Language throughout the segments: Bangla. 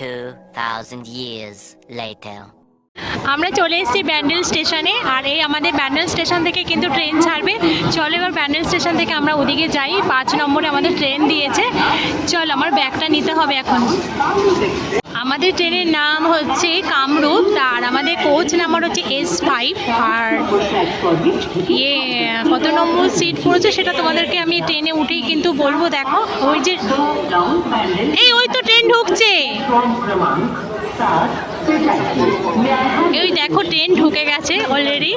2,000 years later. আমরা চলে এসেছি ব্যান্ডেল স্টেশনে, আর এই আমাদের ব্যান্ডেল স্টেশন থেকে কিন্তু ট্রেন ছাড়বে। চলো এবার ব্যান্ডেল স্টেশন থেকে আমরা ওদিকে যাই। 5 নম্বরে আমাদের ট্রেন দিয়েছে। চল আমার ব্যাগটা নিতে হবে এখন। আমাদের ট্রেনের নাম হচ্ছে কামরূপ, আর আমাদের কোচ নাম্বার হচ্ছে S5। আর কত নম্বর সিট পড়েছে সেটা তোমাদেরকে আমি ট্রেনে উঠেই কিন্তু বলবো। দেখো ওই যে ওই তো ট্রেন ঢুকছে, ওই দেখো ট্রেন ঢুকে গেছে অলরেডি।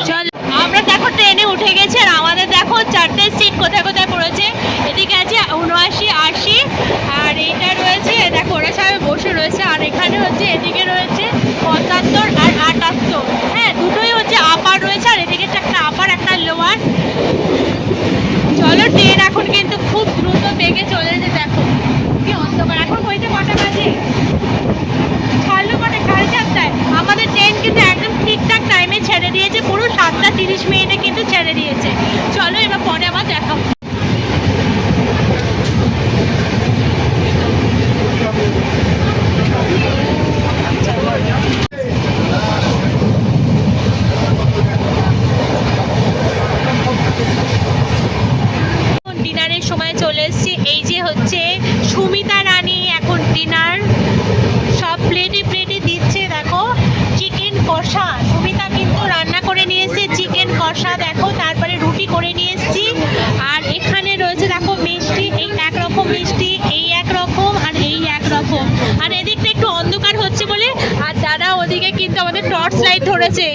চল আমরা দেখো ট্রেনে উঠে গেছি, আর আমাদের দেখো 4টে সিট কোথায় কোথায় পড়েছে। এদিকে আছে 79, 80, আর এইটা রয়েছে দেখো ওরা সবাই বসে রয়েছে। আর এখানে হচ্ছে এদিকে রয়েছে 75 আর 78। হ্যাঁ, দুটোই হচ্ছে আপার রয়েছে, আর এদিকে একটা আপার একটা লোয়ার। চলো ট্রেন এখন কিন্তু খুব দ্রুত বেগে চলেছে। দেখো কি অন্ধকার, এখন হইতে কটা বাজে? ছাড়লো কটা? 7:30। আমাদের ট্রেন কিন্তু একদম ঠিকঠাক টাইমে ছেড়ে দিয়েছে, পুরো 7:30 কিন্তু ছেড়ে দিয়েছে। চলো এবার পরে আবার দেখাবো। ডিনারের সময় চলে এসেছি। এই যে হচ্ছে সুমিতা রানী এখন ডিনার সব প্লেটে প্লেটে দিচ্ছে। দেখো চিকেন কষা, সুমিতা কিন্তু রান্না করে নিয়ে এসেছে চিকেন কষা। দেখো তারপরে রুটি করে নিয়ে এসেছি। আর এখানে রয়েছে দেখো মিষ্টি, এই একরকম মিষ্টি, এই একরকম, আর এই একরকম। আর এদিকটা একটু অন্ধকার হচ্ছে বলে, আর দাদা ওদিকে কিন্তু আমাদের টর্চ লাইট ধরেছে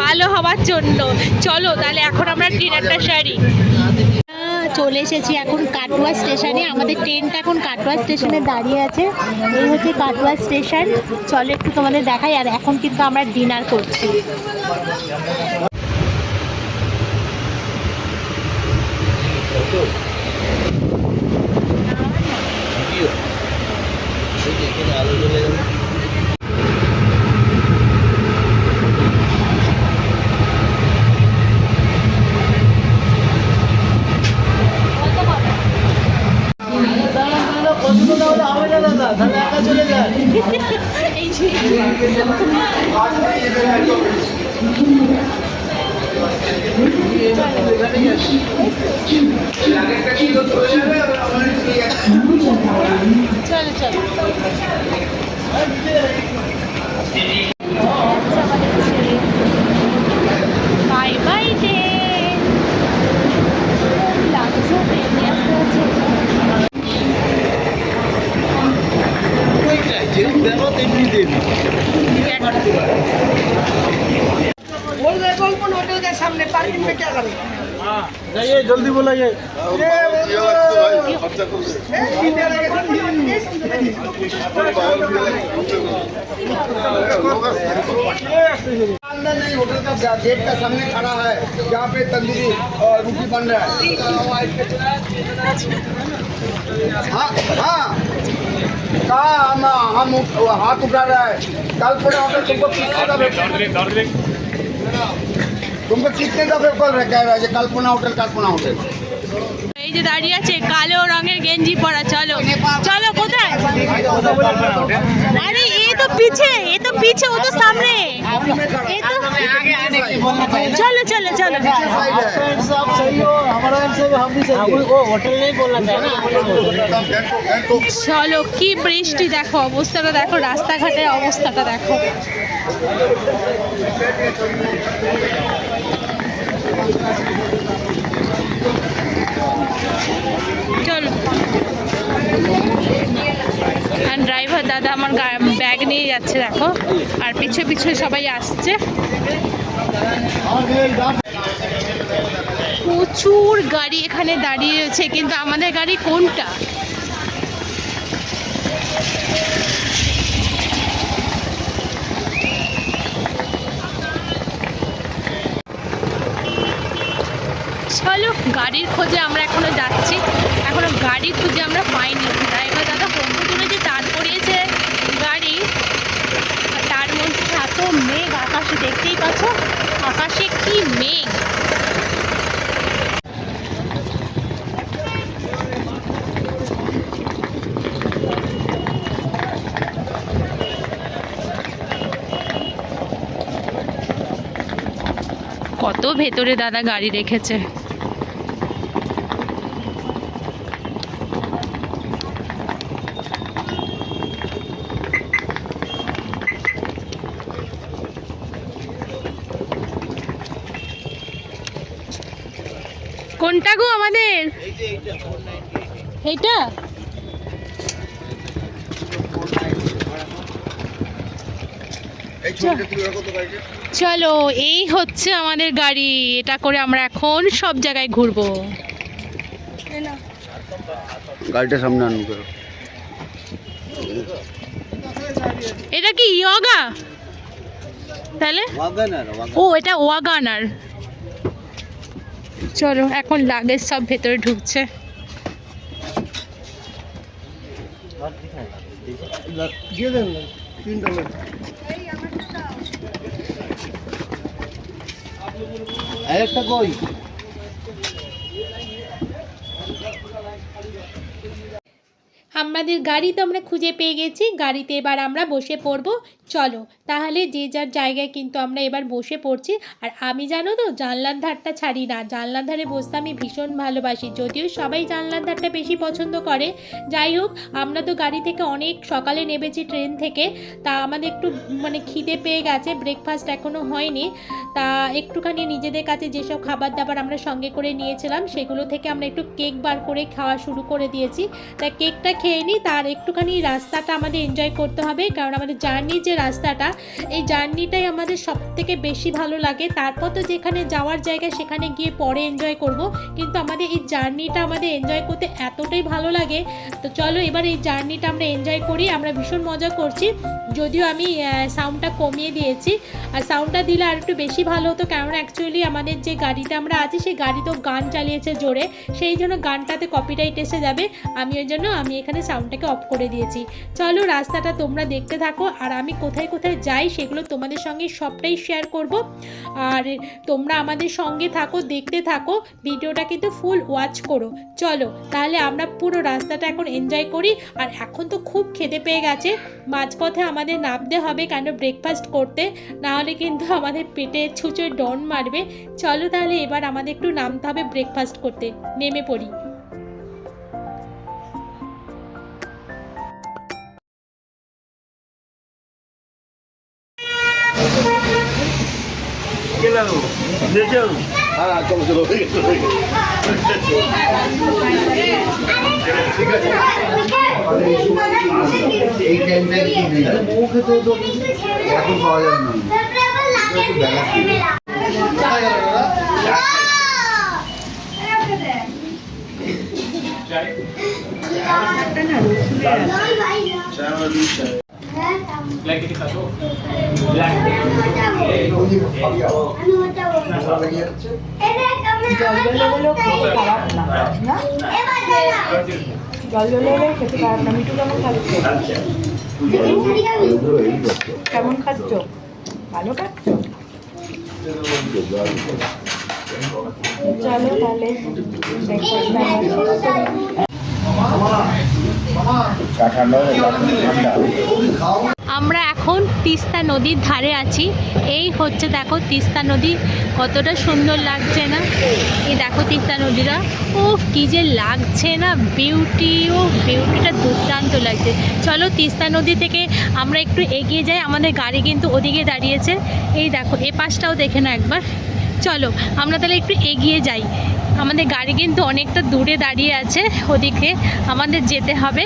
আলো হওয়ার জন্য। চলো তাহলে এখন আমরা ডিনারটা সারি। চলে এসেছি এখন কাটোয়া স্টেশনে। আমাদের ট্রেনটা এখন কাটোয়া স্টেশনে দাঁড়িয়ে আছে। এই হচ্ছে কাটোয়া স্টেশন। চলো একটু তোমাদের দেখাই। আর এখন কিন্তু আমরা ডিনার করছি। চলো চলো বাই বাই ডে লাগছে होटल के सामने पार्किंग में क्या करें? जाइए जल्दी बुलाइए। अंदर नहीं, होटल का गेट का सामने खड़ा है जहाँ पे तंदूरी और रोटी बन रहा है। हाँ हाँ कहाँ हम हाथ उठा रहा है। कल पूरे होटल तुमको कितने दफे कॉल कह रहा है कल्पना होटल कल्पना होटल। এই যে দাঁড়িয়ে আছে কালো রঙের গেঞ্জি পরা। চলো চলো কোথায়? আরে এ তো পিছে, এ তো পিছে, ও তো সামনে। চলো চলো চলো চলো। কি বৃষ্টি দেখো, অবস্থাটা দেখো, রাস্তাঘাটের অবস্থাটা দেখো। চলো। আর ড্রাইভার দাদা আমার ব্যাগ নিয়ে যাচ্ছে দেখো, আর পিছু পিছু সবাই আসছে। প্রচুর গাড়ি এখানে দাঁড়িয়ে রয়েছে, কিন্তু আমাদের গাড়ি কোনটা? চলো গাড়ির খোঁজে আমরা এখনো যাচ্ছি, এখনো গাড়ি খুঁজে আমরা পাইনি। ড্রাইভার দাদা বন্ধু তুলে যে দাঁড় করিয়েছে গাড়ি, আর তার মধ্যে এত মেঘ আকাশে, দেখতেই পাচ্ছ আকাশে কি মেঘ। কত ভেতরে দাদা গাড়ি রেখেছে। কোনটা গো আমাদের? এইটা? চলো এই হচ্ছে আমাদের গাড়ি, এটা করে আমরা এখন সব জায়গায় ঘুরবো। গাড়িটা সামনে আনুন করো। এটা কি ইয়োগা তাহলে? ও এটা ওয়াগানার। চলো এখন লাগেজ সব ভেতরে ঢুকছে। একটা কই? আমাদের গাড়ি তো আমরা খুঁজে পেয়ে গেছি, গাড়িতে এবার আমরা বসে পড়বো। চলো তাহলে যে যার জায়গায় কিন্তু আমরা এবার বসে পড়ছি। আর আমি জানো তো জানলার ধারটা ছাড়ি না, জানলার ধারে বসতে আমি ভীষণ ভালোবাসি, যদিও সবাই জানলার ধারটা বেশি পছন্দ করে। যাই হোক, আমরা তো গাড়ি থেকে অনেক সকালে নেমেছি ট্রেন থেকে, তা আমাদের একটু মানে খিদে পেয়ে গেছে, ব্রেকফাস্ট এখনও হয়নি। তা একটুখানি নিজেদের কাছে যেসব খাবার দাবার আমরা সঙ্গে করে নিয়েছিলাম সেগুলো থেকে আমরা একটু কেক বার করে খাওয়া শুরু করে দিয়েছি। তা কেকটা খেয়ে নিই, তার একটুখানি রাস্তাটা আমাদের এনজয় করতে হবে, কারণ আমাদের জার্নির যে রাস্তাটা, এই জার্নিটাই আমাদের সব থেকে বেশি ভালো লাগে। তারপর তো যেখানে যাওয়ার জায়গা সেখানে গিয়ে পরে এনজয় করব, কিন্তু আমাদের এই জার্নিটা আমাদের এনজয় করতে এতটাই ভালো লাগে। তো চলো এবার এই জার্নিটা আমরা এনজয় করি। আমরা ভীষণ মজা করছি, যদিও আমি সাউন্ডটা কমিয়ে দিয়েছি, আর সাউন্ডটা দিলে আর একটু বেশি ভালো হতো, কারণ অ্যাকচুয়ালি আমাদের যে গাড়িতে আমরা আছি সেই গাড়ি তো গান চালিয়েছে জোরে, সেই জন্য গানটাতে কপিরাইট এসে যাবে। ওই জন্য আমি এখানে সাউন্ডটাকে অফ করে দিয়েছি। চলো রাস্তাটা তোমরা দেখতে থাকো, আর আমি কোথায় কোথায় যাই সেগুলো তোমাদের সঙ্গে সবটাই শেয়ার করব। আর তোমরা আমাদের সঙ্গে থাকো, দেখতে থাকো, ভিডিওটা কিন্তু ফুল ওয়াচ করো। চলো তাহলে আমরা পুরো রাস্তাটা এখন এনজয় করি। আর এখন তো খুব খেতে পেয়ে গেছে, মাঝপথে আমাদের নামতে হবে কেন ব্রেকফাস্ট করতে, না হলে কিন্তু আমাদের পেটে ছুঁচোয় ডন মারবে। চলো তাহলে এবার আমাদের একটু নামতে হবে ব্রেকফাস্ট করতে, নেমে পড়ি। হ্যাঁ চলো চলো, ঠিক আছে ঠিক আছে। এই টাইমটা মুখে তো এখন পাওয়া যাবে না। কেমন খাচ্ছ? ভালো খাচ্ছ? চলো তাহলে আমরা এখন তিস্তা নদীর ধারে আছি। এই হচ্ছে দেখো তিস্তা নদী, কতটা সুন্দর লাগছে না? এই দেখো তিস্তা নদীটা, ও কি যে লাগছে না, বিউটিটা দুর্দান্ত লাগছে। চলো তিস্তা নদী থেকে আমরা একটু এগিয়ে যাই, আমাদের গাড়ি কিন্তু ওদিকে দাঁড়িয়েছে। এই দেখো এ পাশটাও দেখে না একবার। চলো আমরা তাহলে একটু এগিয়ে যাই, আমাদের গাড়ি কিন্তু অনেকটা দূরে দাঁড়িয়ে আছে, ওদিকে আমাদের যেতে হবে।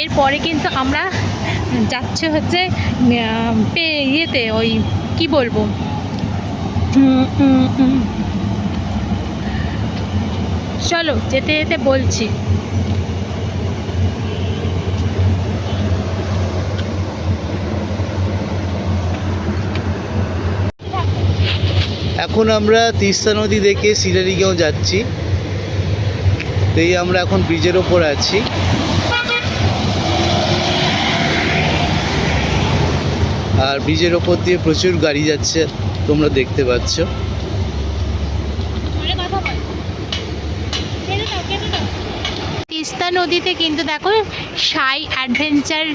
এরপরে কিন্তু আমরা যাচ্ছে হচ্ছে ইয়েতে, ওই কি বলবো, চলো যেতে যেতে বলছি। এখন আমরা তিস্তা নদী দেখে শিলারিগাঁও যাচ্ছি। তো এই আমরা এখন ব্রিজের ওপর আছি। আর ব্রিজের ওপর দিয়ে প্রচুর গাড়ি যাচ্ছে, তোমরা দেখতে পাচ্ছ। তিস্তা নদীতে কিন্তু দেখো সাই অ্যাডভেঞ্চার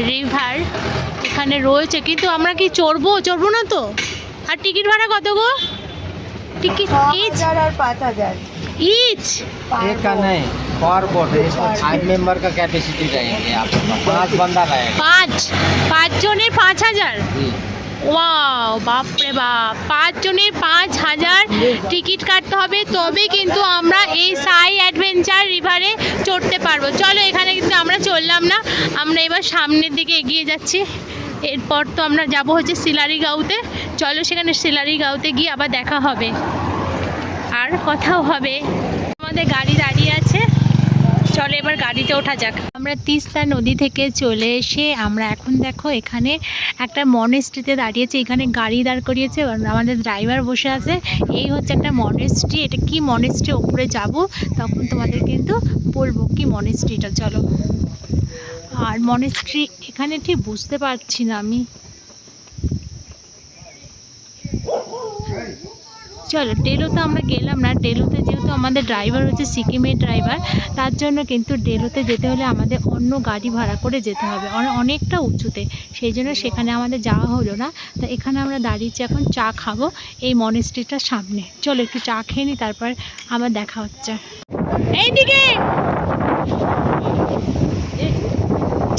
রিভার এখানে রয়েছে, কিন্তু আমরা কি চড়বো না তো? আর টিকিট ভাড়া কত গো? টিকিट ईच 6,000 और 5,000 ईच एक का नहीं, पर बोट है, इसमें 5 मेंबर का कैपेसिटी रहेंगे आपके पास, 5 बंदा रहेगा। पाँच जने 5,000। जी। ওয়াও, বাপরে বাপ, 5 জনের 5,000 টিকিট কাটতে হবে, তবে কিন্তু আমরা এই সাই অ্যাডভেঞ্চার রিভারে চড়তে পারবো। চলো, এখানে কিন্তু আমরা চললাম না, আমরা এবার সামনের দিকে এগিয়ে যাচ্ছি। এরপর তো আমরা যাব হচ্ছে শিলারিগাঁওতে। চলো, সেখানে শিলারিগাঁওতে গিয়ে আবার দেখা হবে আর কথাও হবে। আমাদের গাড়ি দাঁড়িয়ে আছে, চলো এবার গাড়িতে ওঠা যাক। আমরা তিস্তা নদী থেকে চলে এসে আমরা এখন দেখো এখানে একটা মনেস্ট্রিতে দাঁড়িয়েছি। এখানে গাড়ি দাঁড় করিয়েছে, আমাদের ড্রাইভার বসে আছে। এই হচ্ছে একটা মনেস্ট্রি। এটা কি মনেস্ট্রি, ওপরে যাব তখন তোমাদের কিন্তু বলবো কি মনেস্ট্রিটা। চলো, আর মনেস্ট্রি এখানে ঠিক বুঝতে পারছি না আমি। চলো, ডেলোতে আমরা গেলাম না। ডেলোতে যেহেতু আমাদের ড্রাইভার হচ্ছে সিকিমের ড্রাইভার, তার জন্য কিন্তু ডেলোতে যেতে হলে আমাদের অন্য গাড়ি ভাড়া করে যেতে হবে, অনেকটা উঁচুতে। সেই জন্য সেখানে আমাদের যাওয়া হলো না। তো এখানে আমরা দাঁড়িয়েছি, এখন চা খাবো এই মনেস্ট্রিটার সামনে। চলো একটু চা খেয়ে নিই, তারপর আবার দেখা হচ্ছে। এইদিকে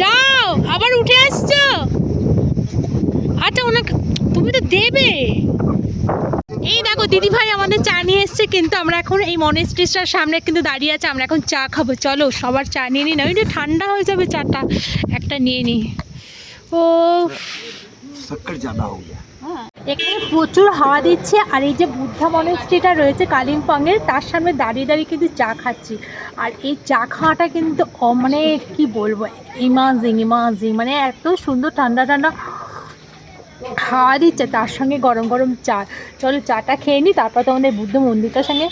যাও, আবার উঠে আসছো? আচ্ছা, ওনাকে তুমি তো দেবে। এই দেখো দিদিভাই আমাদের চা নিয়ে এসছে, কিন্তু আমরা এখন এই মনেস্ট্রিটার সামনে কিন্তু দাঁড়িয়ে আছে। আমরা এখন চা খাবো। চলো সবার চা নিয়ে নিই, না ওইটা ঠান্ডা হয়ে যাবে, চাটা একটা নিয়ে নিই। ও शक्कर ज़्यादा हो गया। এখানে প্রচুর হাওয়া দিচ্ছে। আর এই যে বুদ্ধা মনেস্ট্রিটা রয়েছে কালিম্পংয়ের, তার সামনে দাঁড়িয়ে দাঁড়িয়ে কিন্তু চা খাচ্ছি। আর এই চা খাওয়াটা কিন্তু মানে কি বলবো, ইমাজিং, মানে এত সুন্দর ঠান্ডা ঠান্ডা হাওয়া দিচ্ছে, তার সঙ্গে গরম গরম চা। চলো চাটা খেয়ে নিই, তারপর তোমাদের বুদ্ধ মন্দিরটার সঙ্গে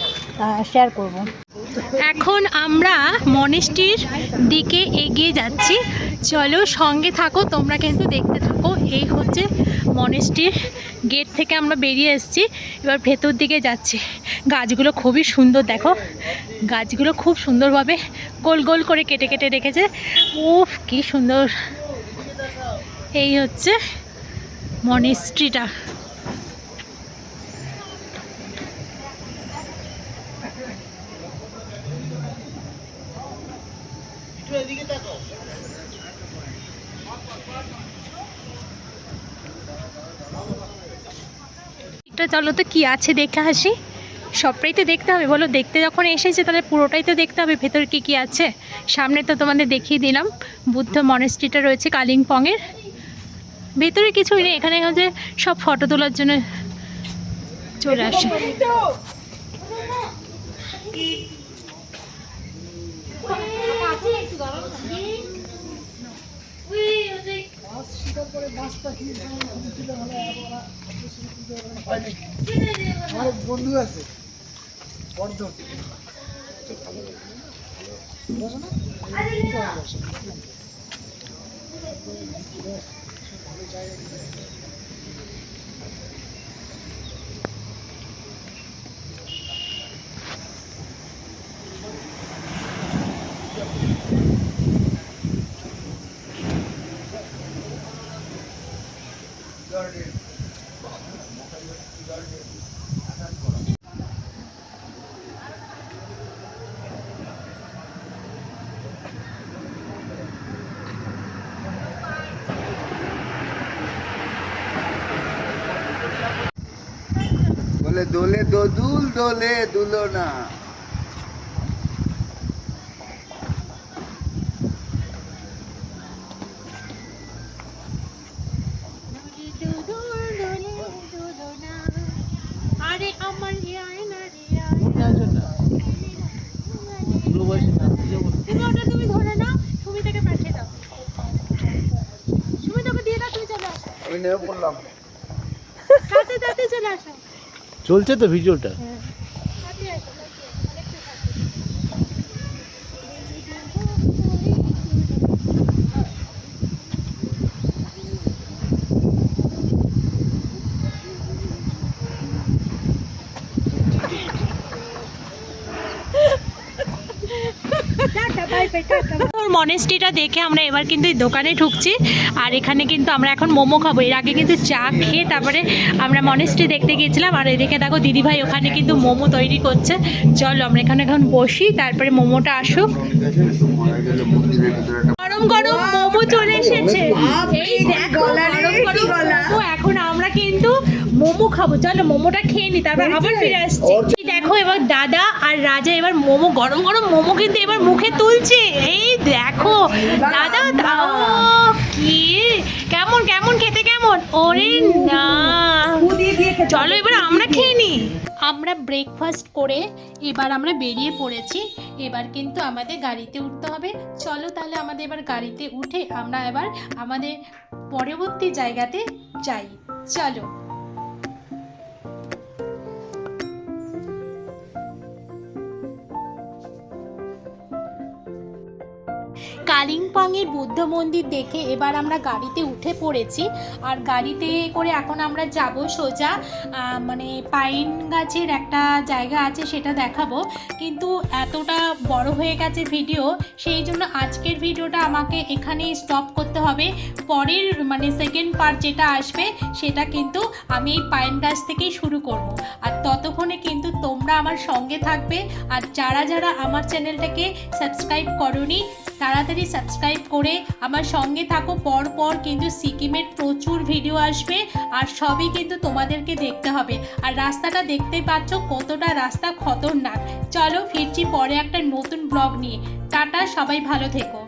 শেয়ার করব। এখন আমরা মনেস্ট্রির দিকে এগিয়ে যাচ্ছি। চলো সঙ্গে থাকো, তোমরা কিন্তু দেখতে থাকো। এই হচ্ছে মনেস্ট্রির গেট থেকে আমরা বেরিয়ে এসেছি, এবার ভেতর দিকে যাচ্ছি। গাছগুলো খুবই সুন্দর, দেখো গাছগুলো খুব সুন্দরভাবে গোল গোল করে কেটে কেটে রেখেছে। উফ কি সুন্দর। এই হচ্ছে মনেস্ট্রিটা। চলো তো কি আছে দেখে আসি। সবটাই তো দেখতে হবে, বলো, দেখতে যখন এসেছে তাহলে পুরোটাই তো দেখতে হবে, ভেতর কি কি আছে। সামনে তো তোমাদের দেখিয়ে দিলাম বুদ্ধ মনেস্ট্রিটা রয়েছে কালিম্পংয়ের। ভেতরে কিছুই নেই, এখানে হচ্ছে সব ফটো তোলার জন্য চলে আসে। আমার বন্ধু আছে বর্ধন। बोले दोले दो दूल दोले दुलो ना। আরে আমার তুমি ধরে নাও, সুমিতাকে পাঠিয়ে দাও, সুমিতাকে দিয়ে দাও, তুমি চলে আসো। ওই নেমে পড়লাম। তাতে চলে আসো। চলছে তো ভিডিওটা? মনেস্ট্রিটা দেখে আমরা এবার কিন্তু এই দোকানে ঢুকছি আর এখানে কিন্তু আমরা এখন মোমো খাবো। এর আগে কিন্তু চা খেয়ে তারপরে আমরা মনেস্ট্রি দেখতে গিয়েছিলাম। আর এদিকে দেখো দিদিভাই ওখানে কিন্তু মোমো তৈরি করছে। চলো আমরা এখানে এখন বসি, তারপরে মোমোটা আসুক। গরম গরম মোমো চলে এসেছে। এই দেখো গরম গরম মোমো। এখন আমরা কিন্তু মোমো খাবো। চলো মোমোটা খেয়ে নি, তারপর আবার ফিরে আসছি। দেখো এবার দাদা আর রাজা এবার মোমো, গরম গরম মোমো কিন্তু এবার মুখে তুলছে। এই দেখো দাদা, দাও কি কেমন কেমন খেতে কেমন? ওরে না, চলো এবার আমরা খেয়ে নি। আমরা ব্রেকফাস্ট করে এবার আমরা বেরিয়ে পড়েছি। এবার কিন্তু আমাদের গাড়িতে উঠতে হবে। চলো তাহলে আমাদের এবার গাড়িতে উঠে আমরা এবার আমাদের পরবর্তী জায়গাতে যাই। চলো। কালিম্পংয়ের বুদ্ধ মন্দির দেখে এবার আমরা গাড়িতে উঠে পড়েছি। আর গাড়িতে করে এখন আমরা যাব সোজা মানে পাইন গাছের একটা জায়গা আছে, সেটা দেখাবো। কিন্তু এতটা বড় হয়ে গেছে ভিডিও, সেই জন্য আজকের ভিডিওটা আমাকে এখানেই স্টপ করতে হবে। পরের মানে সেকেন্ড পার্ট যেটা আসবে সেটা কিন্তু আমি এই পাইন গাছ থেকেই শুরু করব। আর ততক্ষণে কিন্তু তোমরা আমার সঙ্গে থাকবে। আর যারা যারা আমার চ্যানেলটাকে সাবস্ক্রাইব করোনি তাড়াতাড়ি সাবস্ক্রাইব করে আমার সঙ্গে থাকো। পর কিন্তু সিকিমের প্রচুর ভিডিও আসবে আর সবই কিন্তু তোমাদেরকে দেখতে হবে। আর রাস্তাটা দেখতেই পাচ্ছ কতটা রাস্তা খতরনাক। চলো ফিরছি পরে একটা নতুন ব্লগ নিয়ে। টাটা, সবাই ভালো থেকো।